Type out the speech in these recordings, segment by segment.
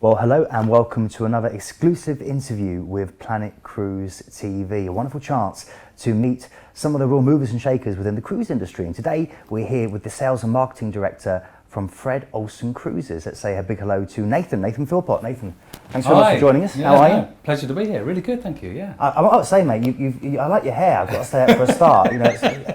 Well, hello and welcome to another exclusive interview with Planet Cruise TV. A wonderful chance to meet some of the real movers and shakers within the cruise industry. And today we're here with the Sales and Marketing Director from Fred Olsen Cruises. Let's say a big hello to Nathan Philpot. Nathan, thanks very much for joining us. Yeah, how are you? Pleasure to be here. Really good, thank you. Yeah. I got to say, mate, I like your hair. I've got to say that for a start.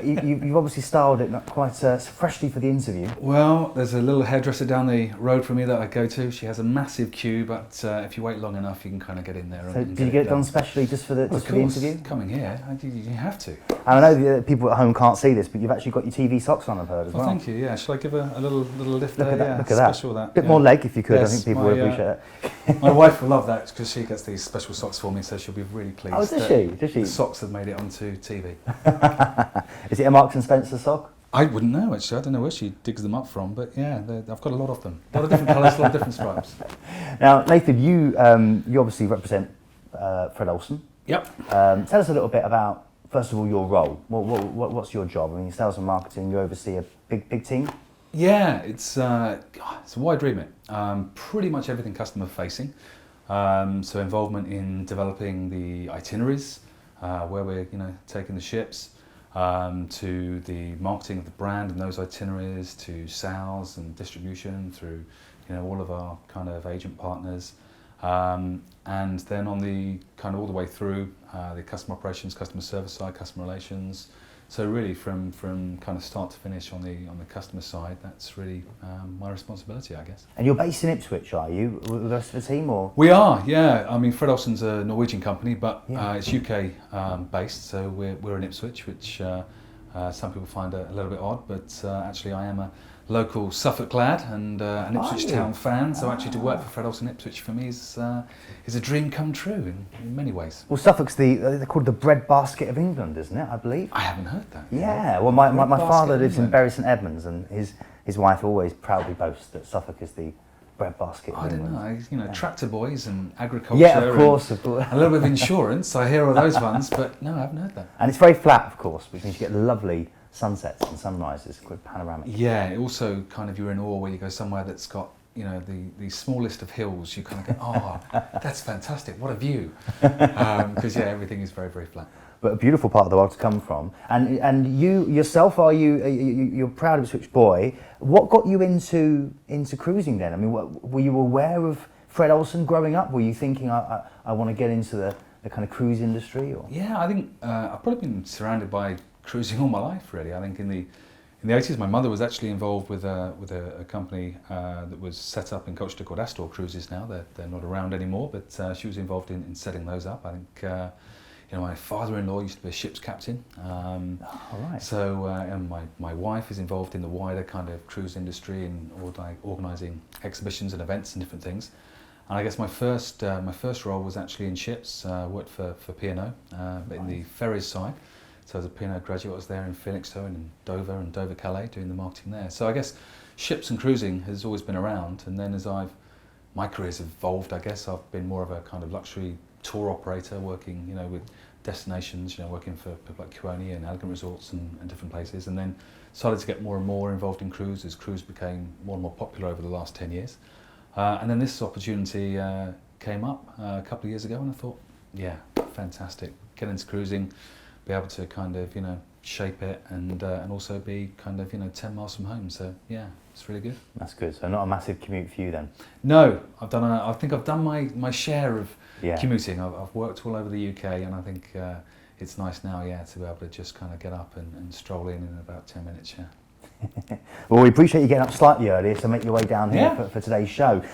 You've obviously styled it quite freshly for the interview. Well, there's a little hairdresser down the road from me that I go to. She has a massive queue, but if you wait long enough, you can kind of get in there. So did you get it done specially just for the interview? Coming here, you have to. And I know the people at home can't see this, but you've actually got your TV socks on, I've heard as well. Thank you. Yeah. Shall I give a little lift Look there? at that. Yeah, look at that. special that. Bit more leg if you could. Yes, I think people would appreciate it. My wife will love that because she gets these special socks for me, so she'll be really pleased. Oh, does she? The socks have made it onto TV. Is it a Marks and Spencer sock? I wouldn't know actually. I don't know where she digs them up from, but yeah, I've got a lot of them. A lot of different colours, a lot of different stripes. Now, Nathan, you obviously represent Fred Olsen. Yep. Tell us a little bit about, first of all, your role. What's your job? I mean, sales and marketing. You oversee a big team. Yeah, it's a wide remit. Pretty much everything customer facing. So involvement in developing the itineraries, where we're taking the ships, to the marketing of the brand and those itineraries, to sales and distribution through all of our kind of agent partners, and then on the kind of all the way through the customer operations, customer service side, customer relations. So really from kind of start to finish on the customer side, that's really my responsibility, I guess. And you're based in Ipswich, are you, with the rest of the team, or? We are, yeah. I mean, Fred Olsen's a Norwegian company, but it's UK based, so we're in Ipswich, which some people find a little bit odd, but actually I am a local Suffolk lad and an Ipswich Town fan, so actually to work for Fred Olsen Ipswich for me is a dream come true in many ways. Well, Suffolk's they're called the breadbasket of England, isn't it, I believe? I haven't heard that. Yeah, well my father lives in Bury St Edmunds, and his wife always proudly boasts that Suffolk is the breadbasket of England. I don't know, tractor boys and agriculture. Yeah, of course. A little bit of insurance, I hear all those ones, but no, I haven't heard that. And it's very flat, of course, which means you get lovely sunsets and sunrises, quite panoramic. Yeah, it also kind of, you're in awe where you go somewhere that's got the smallest of hills. You kind of go, oh, that's fantastic, what a view, because everything is very, very flat. But a beautiful part of the world to come from. And you yourself, you're proud of Ipswich boy. What got you into cruising then? I mean, were you aware of Fred Olsen growing up? Were you thinking I want to get into the kind of cruise industry? Or? Yeah, I think I've probably been surrounded by cruising all my life, really. I think in the 80s, my mother was actually involved with a company that was set up in Colchester called Astor Cruises. Now they're not around anymore, but she was involved in setting those up. I think my father-in-law used to be a ship's captain. Right. So and my wife is involved in the wider kind of cruise industry and organising exhibitions and events and different things. And I guess my first role was actually in ships. Worked for P&O, but in the ferries side. So as a P&O graduate, I was there in Felixstowe and Dover Calais doing the marketing there. So I guess ships and cruising has always been around. And then as my career's evolved, I guess I've been more of a kind of luxury tour operator, working with destinations, working for people like Kiwani and Elegant Resorts and different places. And then started to get more and more involved in cruise as cruise became more and more popular over the last 10 years. And then this opportunity came up a couple of years ago, and I thought, yeah, fantastic, get into cruising, be able to kind of shape it and also be kind of 10 miles from home. So yeah, it's really good. That's good. So not a massive commute for you then? No, I think I've done my share of commuting. I've worked all over the UK, and I think it's nice now, to be able to just kind of get up and stroll in about 10 minutes. Yeah. Well, we appreciate you getting up slightly earlier to make your way down here for today's show.